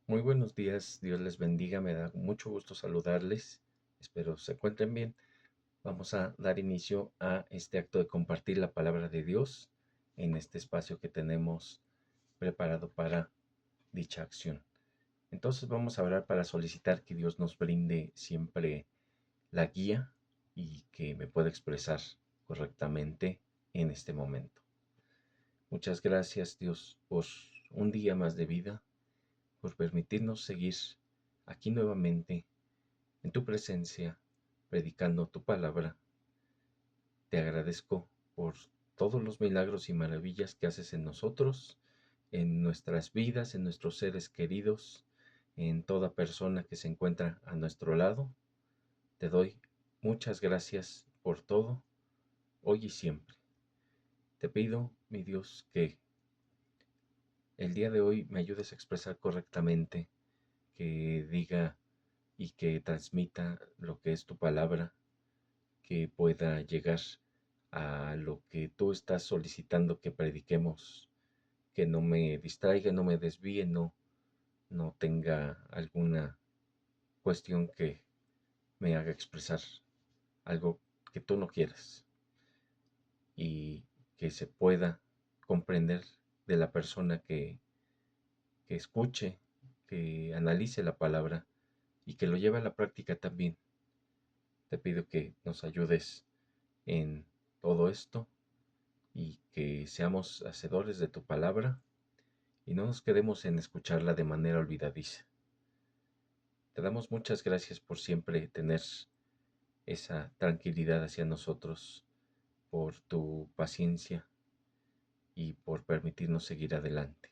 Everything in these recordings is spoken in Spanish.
Muy buenos días, Dios les bendiga, me da mucho gusto saludarles, espero se encuentren bien. Vamos a dar inicio a este acto de compartir la palabra de Dios en este espacio que tenemos preparado para dicha acción. Entonces vamos a orar para solicitar que Dios nos brinde siempre la guía y que me pueda expresar correctamente en este momento. Muchas gracias, Dios, por un día más de vida, por permitirnos seguir aquí nuevamente en tu presencia, predicando tu palabra. Te agradezco por todos los milagros y maravillas que haces en nosotros, en nuestras vidas, en nuestros seres queridos, en toda persona que se encuentra a nuestro lado. Te doy muchas gracias por todo, hoy y siempre. Te pido, mi Dios, que el día de hoy me ayudes a expresar correctamente, que diga y que transmita lo que es tu palabra, que pueda llegar a lo que tú estás solicitando que prediquemos, que no me distraiga, no me desvíe, no tenga alguna cuestión que me haga expresar algo que tú no quieras y que se pueda comprender de la persona que escuche, que analice la palabra y que lo lleve a la práctica también. Te pido que nos ayudes en todo esto y que seamos hacedores de tu palabra y no nos quedemos en escucharla de manera olvidadiza. Te damos muchas gracias por siempre tener esa tranquilidad hacia nosotros, por tu paciencia y por permitirnos seguir adelante.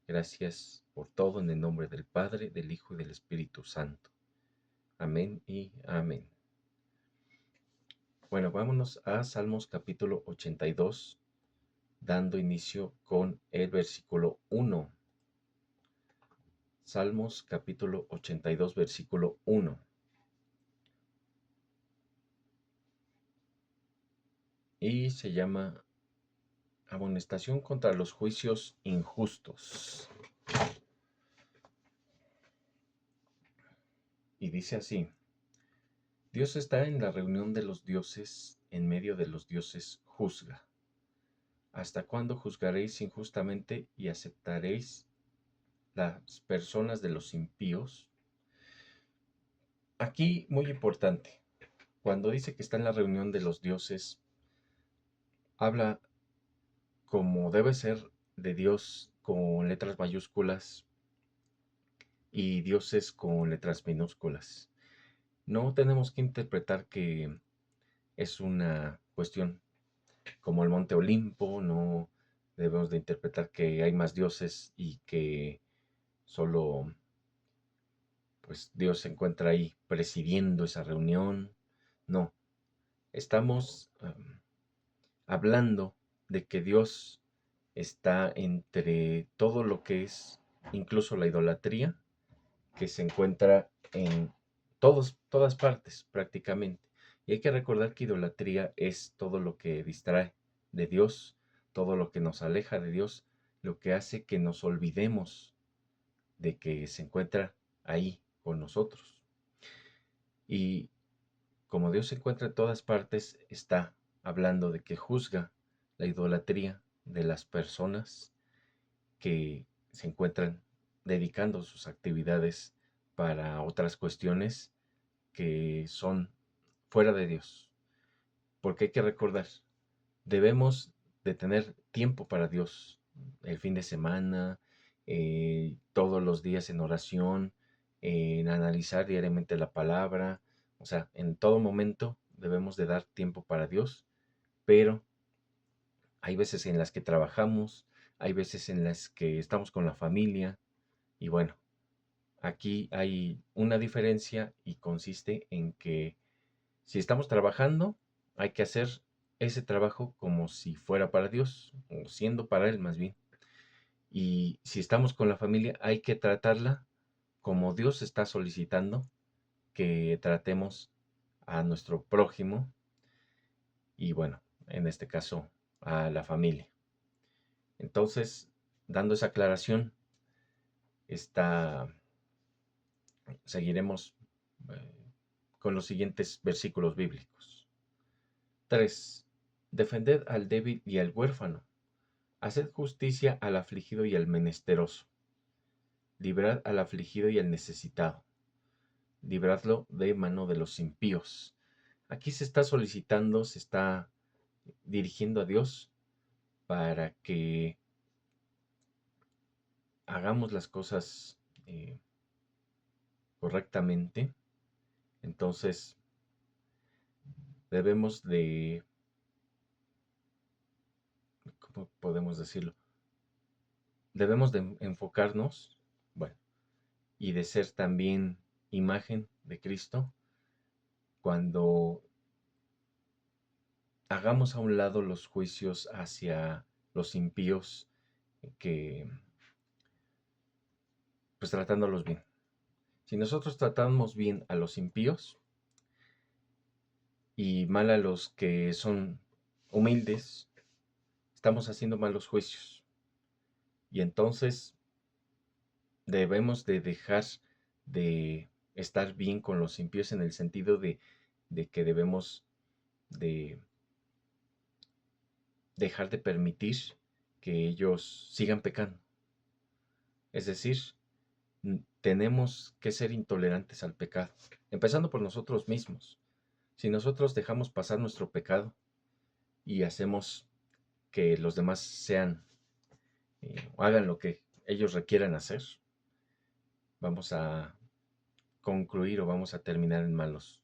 Gracias por todo en el nombre del Padre, del Hijo y del Espíritu Santo. Amén y amén. Bueno, vámonos a Salmos capítulo 82, dando inicio con el versículo 1. Salmos capítulo 82, versículo 1. Y se llama Amonestación contra los juicios injustos. Y dice así: Dios está en la reunión de los dioses, en medio de los dioses juzga. ¿Hasta cuándo juzgaréis injustamente y aceptaréis las personas de los impíos? Aquí, muy importante, cuando dice que está en la reunión de los dioses, habla como debe ser de Dios con letras mayúsculas y dioses con letras minúsculas. No tenemos que interpretar que es una cuestión como el Monte Olimpo, no debemos de interpretar que hay más dioses y que solo pues Dios se encuentra ahí presidiendo esa reunión. No, estamos hablando de que Dios está entre todo lo que es incluso la idolatría, que se encuentra en todas partes prácticamente. Y hay que recordar que idolatría es todo lo que distrae de Dios, todo lo que nos aleja de Dios, lo que hace que nos olvidemos de que se encuentra ahí con nosotros. Y como Dios se encuentra en todas partes, está hablando de que juzga la idolatría de las personas que se encuentran dedicando sus actividades para otras cuestiones que son fuera de Dios. Porque hay que recordar, debemos de tener tiempo para Dios, el fin de semana, todos los días en oración, en analizar diariamente la palabra, o sea, en todo momento debemos de dar tiempo para Dios, pero hay veces en las que trabajamos, hay veces en las que estamos con la familia y bueno, aquí hay una diferencia y consiste en que si estamos trabajando, hay que hacer ese trabajo como si fuera para Dios, o siendo para Él más bien. Y si estamos con la familia, hay que tratarla como Dios está solicitando que tratemos a nuestro prójimo y bueno, en este caso a la familia. Entonces, dando esa aclaración, seguiremos con los siguientes versículos bíblicos. 3. Defended al débil y al huérfano. Haced justicia al afligido y al menesteroso. Librad al afligido y al necesitado. Libradlo de mano de los impíos. Aquí se está solicitando, se está dirigiendo a Dios para que hagamos las cosas correctamente. Entonces debemos de, ¿cómo podemos decirlo? Debemos de enfocarnos, bueno, y de ser también imagen de Cristo cuando hagamos a un lado los juicios hacia los impíos, que pues tratándolos bien. Si nosotros tratamos bien a los impíos y mal a los que son humildes, estamos haciendo malos juicios. Y entonces debemos de dejar de estar bien con los impíos en el sentido de que debemos de dejar de permitir que ellos sigan pecando. Es decir, tenemos que ser intolerantes al pecado, empezando por nosotros mismos. Si nosotros dejamos pasar nuestro pecado y hacemos que los demás hagan lo que ellos requieran hacer, vamos a concluir o vamos a terminar en malos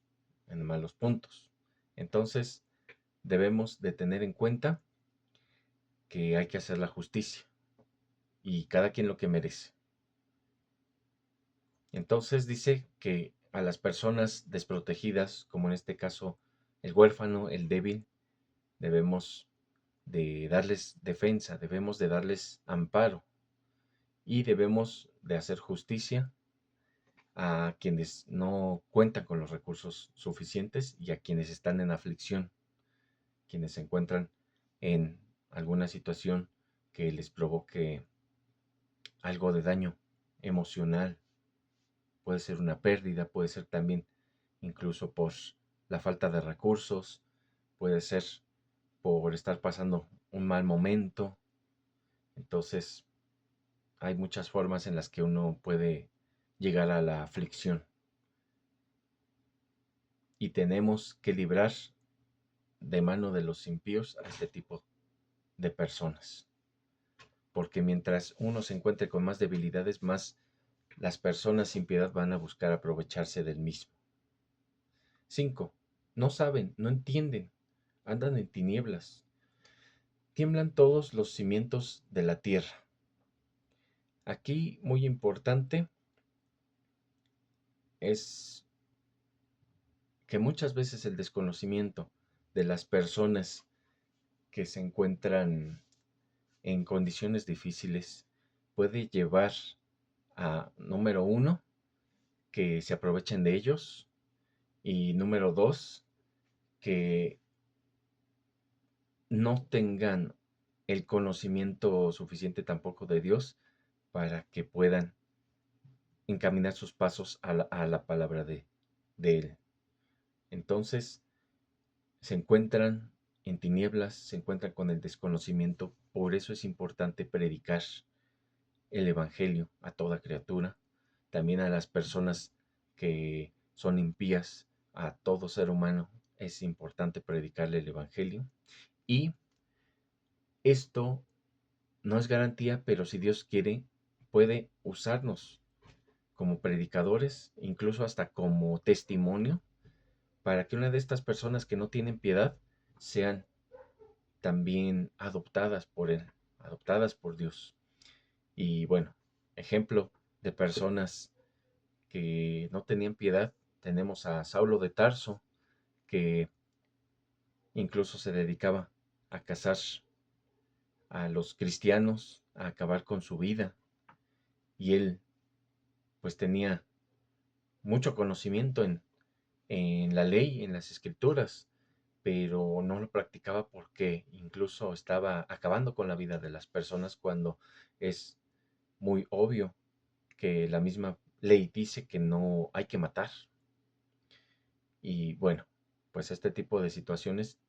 puntos. Entonces, debemos de tener en cuenta que hay que hacer la justicia y cada quien lo que merece. Entonces dice que a las personas desprotegidas, como en este caso el huérfano, el débil, debemos de darles defensa, debemos de darles amparo y debemos de hacer justicia a quienes no cuentan con los recursos suficientes y a quienes están en aflicción, quienes se encuentran en alguna situación que les provoque algo de daño emocional. Puede ser una pérdida, puede ser también incluso por la falta de recursos, puede ser por estar pasando un mal momento. Entonces, hay muchas formas en las que uno puede llegar a la aflicción. Y tenemos que librar de mano de los impíos a este tipo de personas. Porque mientras uno se encuentre con más debilidades, más las personas sin piedad van a buscar aprovecharse del mismo. 5. No saben, no entienden, andan en tinieblas. Tiemblan todos los cimientos de la tierra. Aquí, muy importante, es que muchas veces el desconocimiento de las personas que se encuentran en condiciones difíciles puede llevar a, número uno, que se aprovechen de ellos y número dos, que no tengan el conocimiento suficiente tampoco de Dios para que puedan encaminar sus pasos a la palabra de Él. Entonces se encuentran en tinieblas, se encuentran con el desconocimiento. Por eso es importante predicar el Evangelio a toda criatura, también a las personas que son impías, a todo ser humano es importante predicarle el Evangelio. Y esto no es garantía, pero si Dios quiere, puede usarnos como predicadores, incluso hasta como testimonio, para que una de estas personas que no tienen piedad sean también adoptadas por Él, adoptadas por Dios. Y bueno, ejemplo de personas que no tenían piedad, tenemos a Saulo de Tarso, que incluso se dedicaba a cazar a los cristianos, a acabar con su vida. Y él pues tenía mucho conocimiento en la ley, en las escrituras, pero no lo practicaba porque incluso estaba acabando con la vida de las personas cuando es muy obvio que la misma ley dice que no hay que matar. Y bueno, pues este tipo de situaciones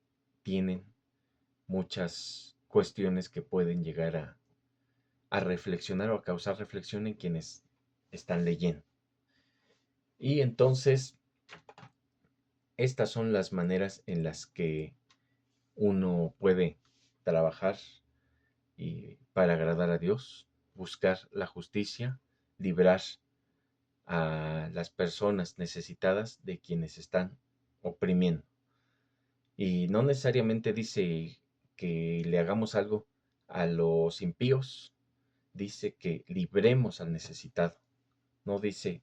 tienen muchas cuestiones que pueden llegar a reflexionar o a causar reflexión en quienes están leyendo. Y entonces, estas son las maneras en las que uno puede trabajar y para agradar a Dios, buscar la justicia, librar a las personas necesitadas de quienes están oprimiendo. Y no necesariamente dice que le hagamos algo a los impíos, dice que libremos al necesitado. No dice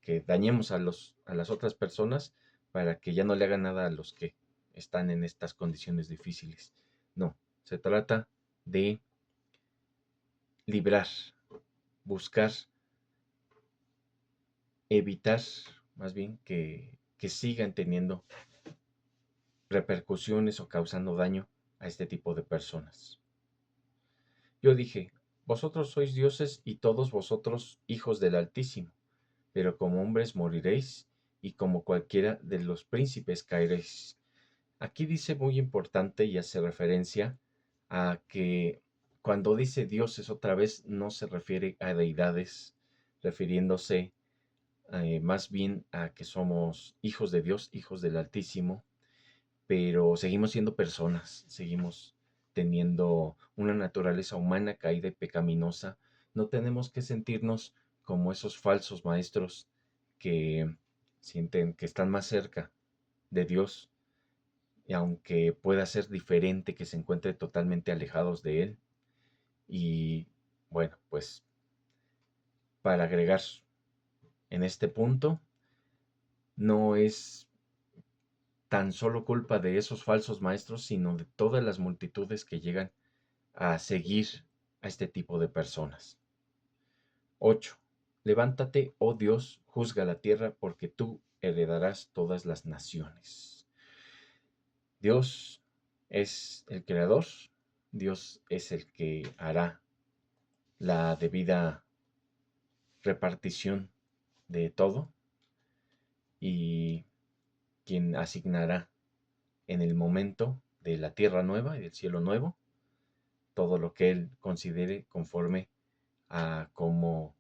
que dañemos a las otras personas para que ya no le hagan nada a los que están en estas condiciones difíciles. No, se trata de librar, buscar, evitar más bien que sigan teniendo repercusiones o causando daño a este tipo de personas. Yo dije, vosotros sois dioses y todos vosotros hijos del Altísimo, pero como hombres moriréis y como cualquiera de los príncipes caeréis. Aquí dice muy importante y hace referencia a que cuando dice dioses otra vez no se refiere a deidades, refiriéndose más bien a que somos hijos de Dios, hijos del Altísimo, pero seguimos siendo personas, seguimos teniendo una naturaleza humana caída y pecaminosa. No tenemos que sentirnos como esos falsos maestros que sienten que están más cerca de Dios, y aunque pueda ser diferente, que se encuentre totalmente alejados de Él. Y bueno, pues para agregar en este punto, no es tan solo culpa de esos falsos maestros, sino de todas las multitudes que llegan a seguir a este tipo de personas. 8. Levántate, oh Dios, juzga la tierra, porque tú heredarás todas las naciones. Dios es el creador, Dios es el que hará la debida repartición de todo y quien asignará en el momento de la tierra nueva y del cielo nuevo todo lo que Él considere conforme a cómo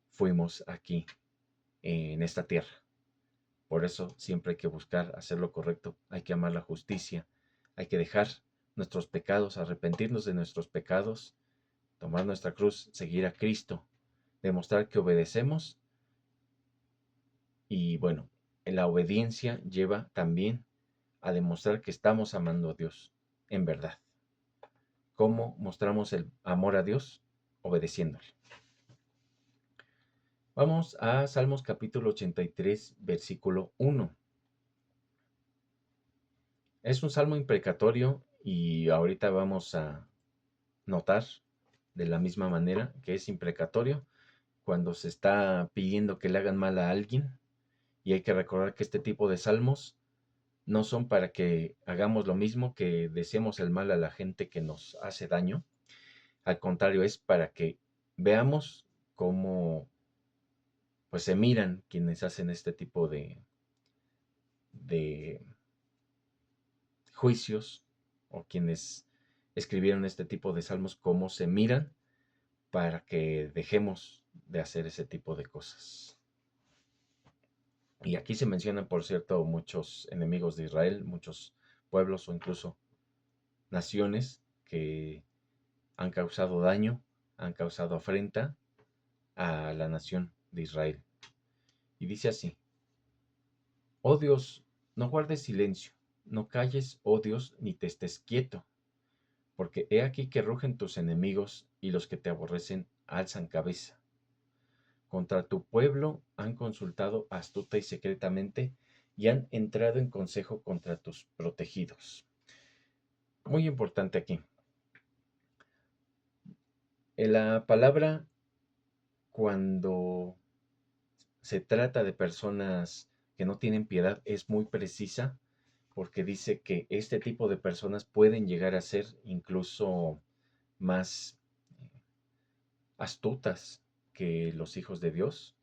fuimos aquí en esta tierra. Por eso siempre hay que buscar hacer lo correcto, hay que amar la justicia, hay que dejar nuestros pecados, arrepentirnos de nuestros pecados, tomar nuestra cruz, seguir a Cristo, demostrar que obedecemos y bueno, en la obediencia lleva también a demostrar que estamos amando a Dios en verdad. ¿Cómo mostramos el amor a Dios? Obedeciéndole. Vamos a Salmos capítulo 83, versículo 1. Es un salmo imprecatorio y ahorita vamos a notar de la misma manera que es imprecatorio cuando se está pidiendo que le hagan mal a alguien, y hay que recordar que este tipo de salmos no son para que hagamos lo mismo, que deseemos el mal a la gente que nos hace daño. Al contrario, es para que veamos cómo pues se miran quienes hacen este tipo de juicios, o quienes escribieron este tipo de salmos, cómo se miran, para que dejemos de hacer ese tipo de cosas. Y aquí se mencionan, por cierto, muchos enemigos de Israel, muchos pueblos o incluso naciones que han causado daño, han causado afrenta a la nación de Israel. Y dice así: oh Dios, no guardes silencio, no calles, oh Dios, ni te estés quieto, porque he aquí que rugen tus enemigos y los que te aborrecen alzan cabeza. Contra tu pueblo han consultado astuta y secretamente y han entrado en consejo contra tus protegidos. Muy importante aquí. En la palabra, cuando se trata de personas que no tienen piedad, es muy precisa, porque dice que este tipo de personas pueden llegar a ser incluso más astutas que los hijos de Dios,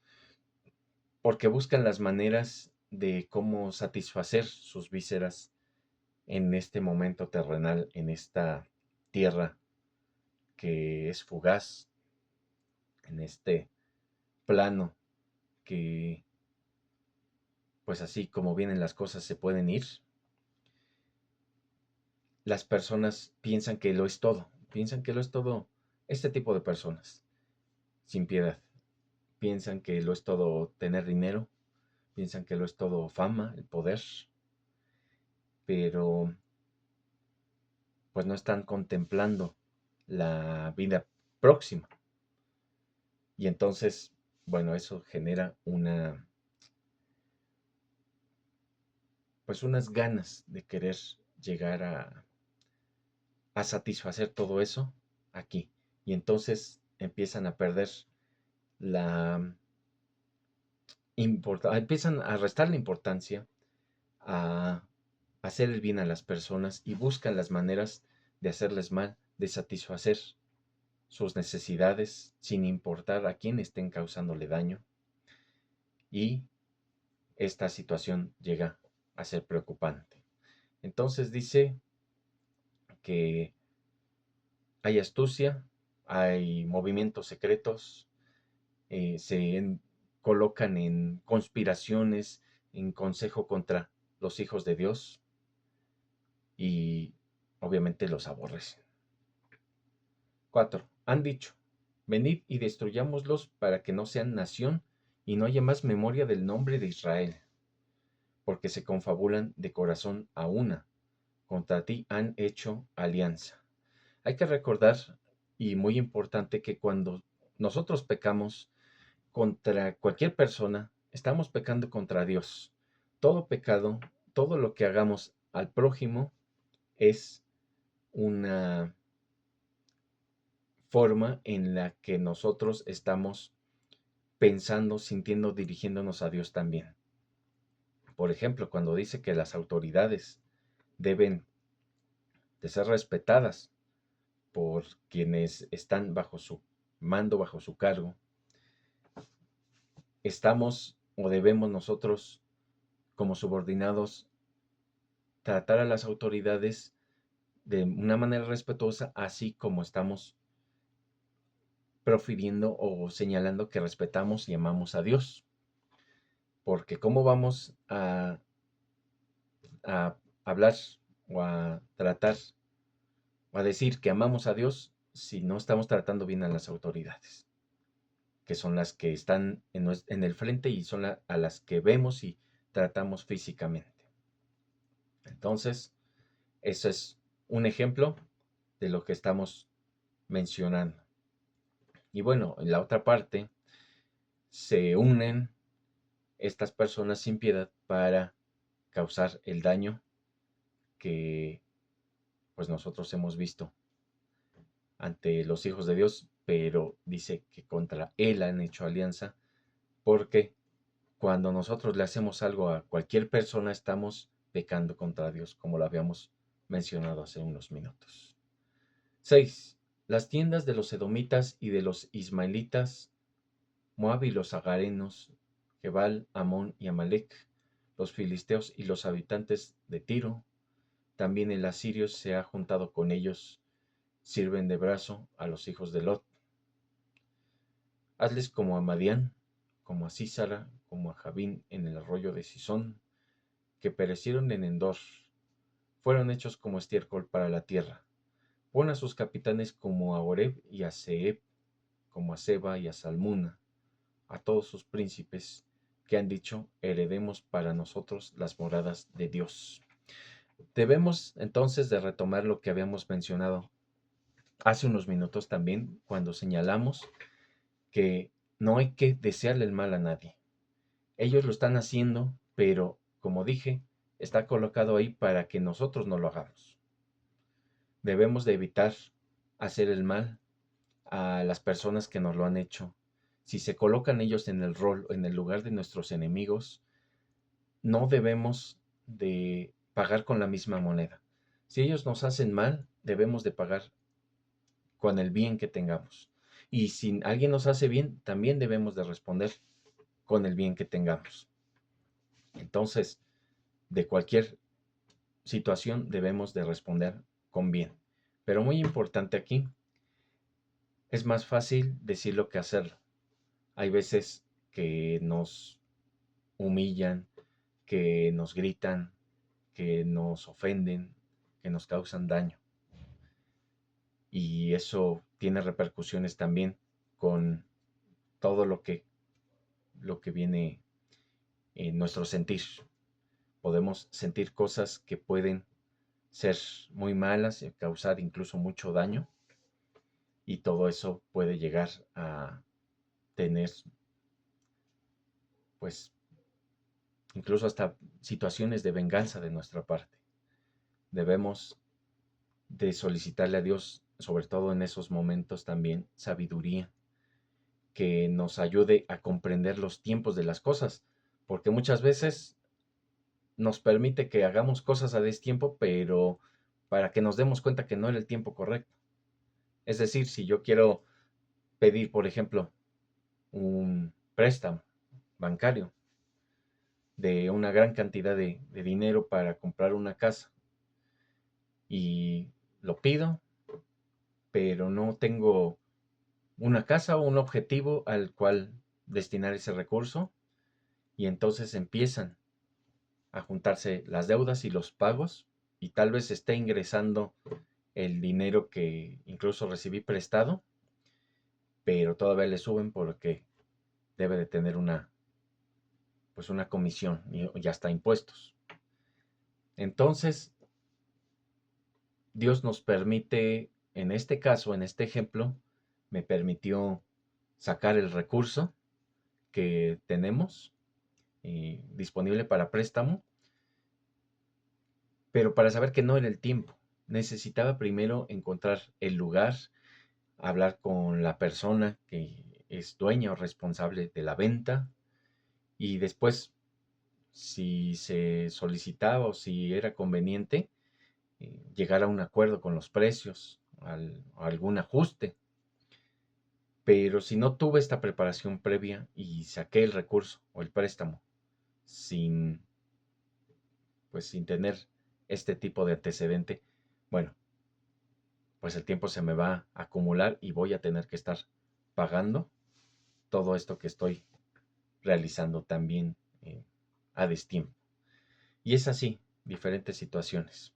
porque buscan las maneras de cómo satisfacer sus vísceras en este momento terrenal, en esta tierra que es fugaz, en este plano que, pues así como vienen las cosas, se pueden ir. Las personas piensan que lo es todo este tipo de personas, sin piedad. Piensan que lo es todo tener dinero, piensan que lo es todo fama, el poder, pero pues no están contemplando la vida próxima. Y entonces, bueno, eso genera pues unas ganas de querer llegar a satisfacer todo eso aquí. Y entonces empiezan a perder la empiezan a restar la importancia, a hacer el bien a las personas y buscan las maneras de hacerles mal, de satisfacer sus necesidades sin importar a quién estén causándole daño. Y esta situación llega a ser preocupante. Entonces dice que hay astucia, hay movimientos secretos, colocan en conspiraciones, en consejo contra los hijos de Dios y obviamente los aborrecen. 4. Han dicho, venid y destruyámoslos para que no sean nación y no haya más memoria del nombre de Israel, porque se confabulan de corazón a una. Contra ti han hecho alianza. Hay que recordar, y muy importante, que cuando nosotros pecamos contra cualquier persona, estamos pecando contra Dios. Todo pecado, todo lo que hagamos al prójimo es una forma en la que nosotros estamos pensando, sintiendo, dirigiéndonos a Dios también. Por ejemplo, cuando dice que las autoridades deben de ser respetadas por quienes están bajo su mando, bajo su cargo, estamos o debemos nosotros como subordinados tratar a las autoridades de una manera respetuosa, así como estamos profiriendo o señalando que respetamos y amamos a Dios. Porque ¿cómo vamos a hablar o a tratar o a decir que amamos a Dios si no estamos tratando bien a las autoridades? Que son las que están en el frente y son a las que vemos y tratamos físicamente. Entonces, eso es un ejemplo de lo que estamos mencionando. Y bueno, en la otra parte se unen estas personas sin piedad para causar el daño que pues nosotros hemos visto ante los hijos de Dios, pero dice que contra él han hecho alianza porque cuando nosotros le hacemos algo a cualquier persona estamos pecando contra Dios, como lo habíamos mencionado hace unos minutos. 6. Las tiendas de los edomitas y de los ismaelitas, Moab y los agarenos, Gebal, Amón y Amalec, los filisteos y los habitantes de Tiro, también el asirio se ha juntado con ellos, sirven de brazo a los hijos de Lot. Hazles como a Madián, como a Sísara, como a Javín en el arroyo de Sisón, que perecieron en Endor, fueron hechos como estiércol para la tierra. Pon a sus capitanes como a Oreb y a Zeeb, como a Seba y a Salmuna, a todos sus príncipes, que han dicho, heredemos para nosotros las moradas de Dios. Debemos entonces de retomar lo que habíamos mencionado hace unos minutos también, cuando señalamos que no hay que desearle el mal a nadie. Ellos lo están haciendo, pero como dije, está colocado ahí para que nosotros no lo hagamos. Debemos de evitar hacer el mal a las personas que nos lo han hecho. Si se colocan ellos en el rol, en el lugar de nuestros enemigos, no debemos de pagar con la misma moneda. Si ellos nos hacen mal, debemos de pagar con el bien que tengamos. Y si alguien nos hace bien, también debemos de responder con el bien que tengamos. Entonces, de cualquier situación debemos de responder con bien. Pero muy importante aquí, es más fácil decirlo que hacerlo. Hay veces que nos humillan, que nos gritan, que nos ofenden, que nos causan daño. Y eso tiene repercusiones también con todo lo que viene en nuestro sentir. Podemos sentir cosas que pueden ser muy malas y causar incluso mucho daño. Y todo eso puede llegar a tener, pues, incluso hasta situaciones de venganza de nuestra parte. Debemos de solicitarle a Dios, sobre todo en esos momentos también, sabiduría, que nos ayude a comprender los tiempos de las cosas, porque muchas veces nos permite que hagamos cosas a destiempo, pero para que nos demos cuenta que no era el tiempo correcto. Es decir, si yo quiero pedir, por ejemplo, un préstamo bancario de una gran cantidad de dinero para comprar una casa y lo pido, pero no tengo una casa o un objetivo al cual destinar ese recurso, y entonces empiezan a juntarse las deudas y los pagos, y tal vez esté ingresando el dinero que incluso recibí prestado, pero todavía le suben porque debe de tener una comisión y hasta impuestos. Entonces, Dios nos permite, en este caso, en este ejemplo, me permitió sacar el recurso que tenemos disponible para préstamo, pero para saber que no era el tiempo. Necesitaba primero encontrar el lugar, hablar con la persona que es dueña o responsable de la venta, y después, si se solicitaba o si era conveniente, llegar a un acuerdo con los precios, algún ajuste. Pero si no tuve esta preparación previa y saqué el recurso o el préstamo sin, sin tener este tipo de antecedente, bueno, pues el tiempo se me va a acumular y voy a tener que estar pagando todo esto que estoy realizando también a destiempo. Y es así, diferentes situaciones.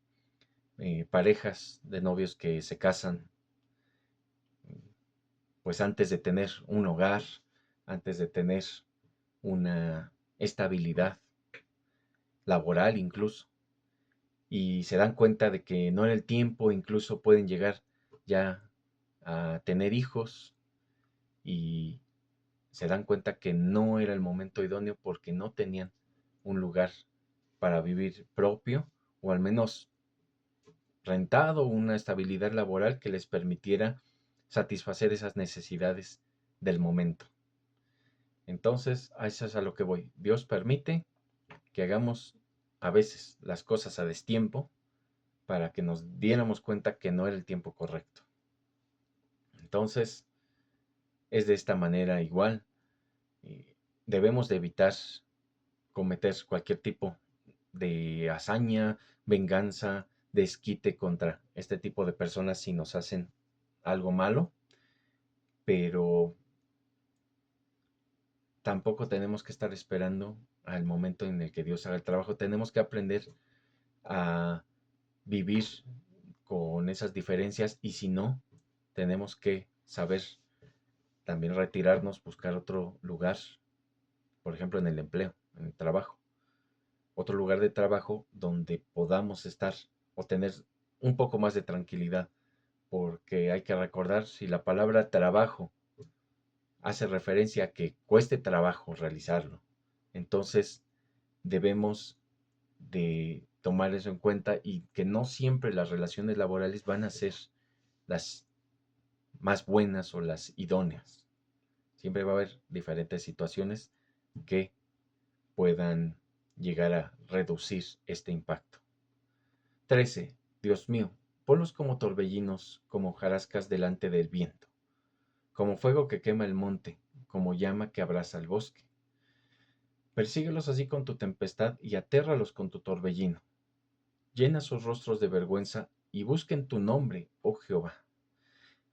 Parejas de novios que se casan, pues antes de tener un hogar, antes de tener una estabilidad laboral incluso, y se dan cuenta de que no era el tiempo, incluso pueden llegar ya a tener hijos, y se dan cuenta que no era el momento idóneo porque no tenían un lugar para vivir propio, o al menos rentado, una estabilidad laboral que les permitiera satisfacer esas necesidades del momento. Entonces, a eso es a lo que voy. Dios permite que hagamos a veces las cosas a destiempo para que nos diéramos cuenta que no era el tiempo correcto. Entonces, es de esta manera igual. Debemos de evitar cometer cualquier tipo de hazaña, venganza, desquite contra este tipo de personas si nos hacen algo malo, pero tampoco tenemos que estar esperando al momento en el que Dios haga el trabajo. Tenemos que aprender a vivir con esas diferencias, y si no, tenemos que saber también retirarnos, buscar otro lugar, por ejemplo en el empleo, en el trabajo, otro lugar de trabajo donde podamos estar o tener un poco más de tranquilidad, porque hay que recordar, si la palabra trabajo hace referencia a que cueste trabajo realizarlo, entonces debemos de tomar eso en cuenta, y que no siempre las relaciones laborales van a ser las más buenas o las idóneas. Siempre va a haber diferentes situaciones que puedan llegar a reducir este impacto. 13. Dios mío, ponlos como torbellinos, como hojarascas delante del viento. como fuego que quema el monte, como llama que abraza el bosque. Persíguelos así con tu tempestad y atérralos con tu torbellino. Llena sus rostros de vergüenza y busquen tu nombre, oh Jehová.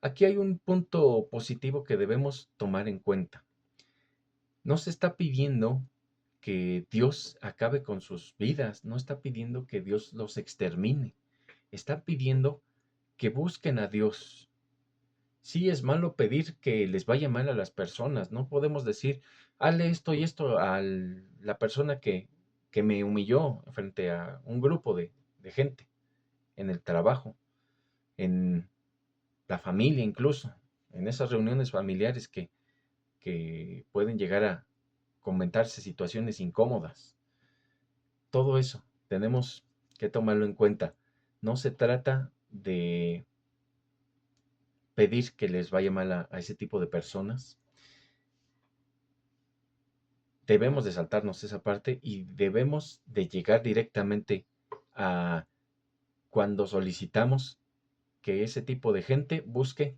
Aquí hay un punto positivo que debemos tomar en cuenta. No se está pidiendo que Dios acabe con sus vidas, no está pidiendo que Dios los extermine, está pidiendo que busquen a Dios. Sí es malo pedir que les vaya mal a las personas, no podemos decir, hazle esto y esto a la persona que me humilló frente a un grupo de gente, en el trabajo, en la familia incluso, en esas reuniones familiares que pueden llegar a comentarse situaciones incómodas. Todo eso tenemos que tomarlo en cuenta. No se trata de pedir que les vaya mal a ese tipo de personas. Debemos de saltarnos esa parte y debemos de llegar directamente a cuando solicitamos que ese tipo de gente busque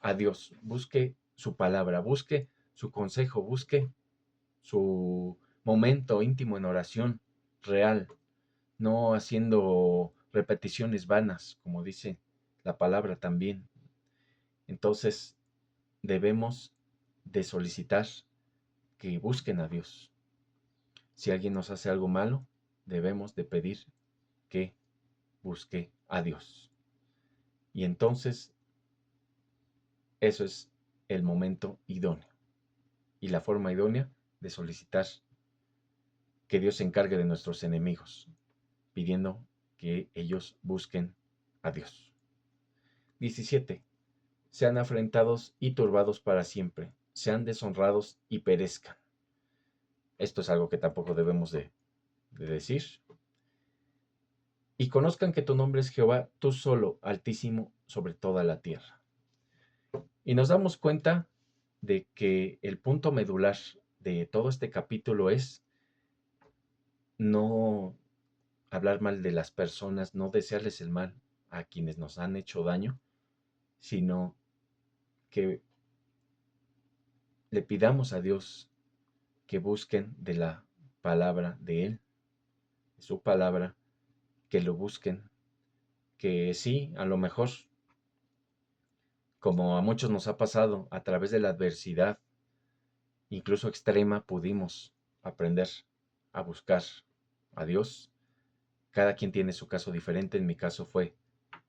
a Dios, busque su palabra, busque su consejo, busque su momento íntimo en oración real, no haciendo repeticiones vanas, como dice la palabra también. Entonces, debemos de solicitar que busquen a Dios. Si alguien nos hace algo malo, debemos de pedir que busque a Dios. Y entonces, eso es el momento idóneo y la forma idónea de solicitar que Dios se encargue de nuestros enemigos, pidiendo que ellos busquen a Dios. 17. Sean afrentados y turbados para siempre, sean deshonrados y perezcan. Esto es algo que tampoco debemos de decir. Y conozcan que tu nombre es Jehová, tú solo, altísimo sobre toda la tierra. Y nos damos cuenta de que el punto medular de todo este capítulo es no hablar mal de las personas, no desearles el mal a quienes nos han hecho daño, sino que le pidamos a Dios que busquen de la palabra de Él, de su palabra, que lo busquen, que sí, a lo mejor, como a muchos nos ha pasado, a través de la adversidad, incluso extrema, pudimos aprender a buscar a Dios. Cada quien tiene su caso diferente, en mi caso fue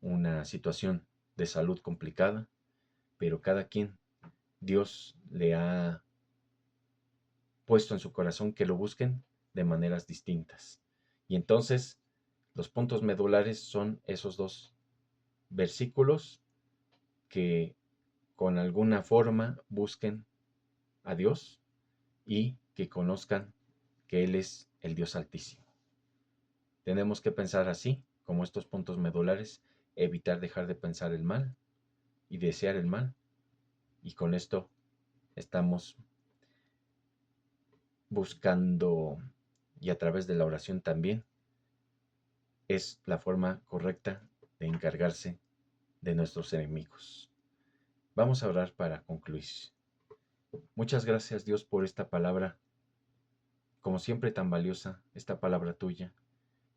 una situación de salud complicada, pero cada quien, Dios le ha puesto en su corazón que lo busquen de maneras distintas. Y entonces, los puntos medulares son esos dos versículos que con alguna forma busquen a Dios y que conozcan que Él es el Dios Altísimo. Tenemos que pensar así, como estos puntos medulares, evitar dejar de pensar el mal y desear el mal. Y con esto estamos buscando, y a través de la oración también, es la forma correcta de encargarse de nuestros enemigos. Vamos a orar para concluir. Muchas gracias, Dios, por esta palabra, como siempre tan valiosa, esta palabra tuya,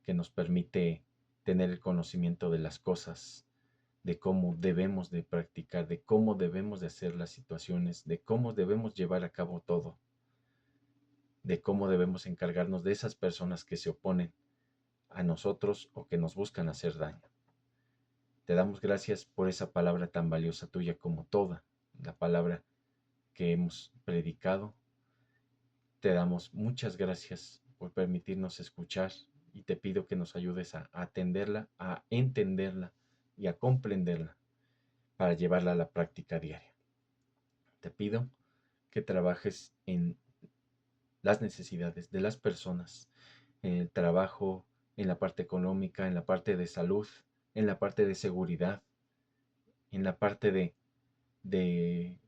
que nos permite tener el conocimiento de las cosas, de cómo debemos de practicar, de cómo debemos de hacer las situaciones, de cómo debemos llevar a cabo todo, de cómo debemos encargarnos de esas personas que se oponen a nosotros o que nos buscan hacer daño. Te damos gracias por esa palabra tan valiosa tuya como toda la palabra que hemos predicado. Te damos muchas gracias por permitirnos escuchar y te pido que nos ayudes a atenderla, a entenderla y a comprenderla para llevarla a la práctica diaria. Te pido que trabajes en las necesidades de las personas, en el trabajo, en la parte económica, en la parte de salud, en la parte de seguridad, en la parte de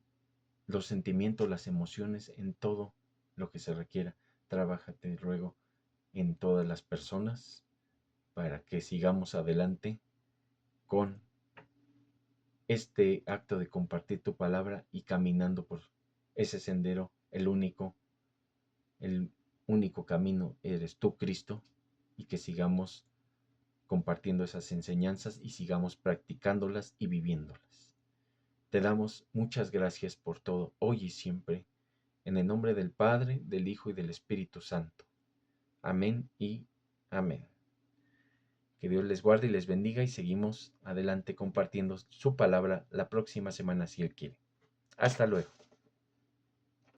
los sentimientos, las emociones, en todo lo que se requiera. Trabájate, ruego, en todas las personas para que sigamos adelante con este acto de compartir tu palabra y caminando por ese sendero, el único camino eres tú, Cristo, y que sigamos compartiendo esas enseñanzas y sigamos practicándolas y viviéndolas. Te damos muchas gracias por todo, hoy y siempre, en el nombre del Padre, del Hijo y del Espíritu Santo. Amén y amén. Que Dios les guarde y les bendiga y seguimos adelante compartiendo su palabra la próxima semana si Él quiere. Hasta luego.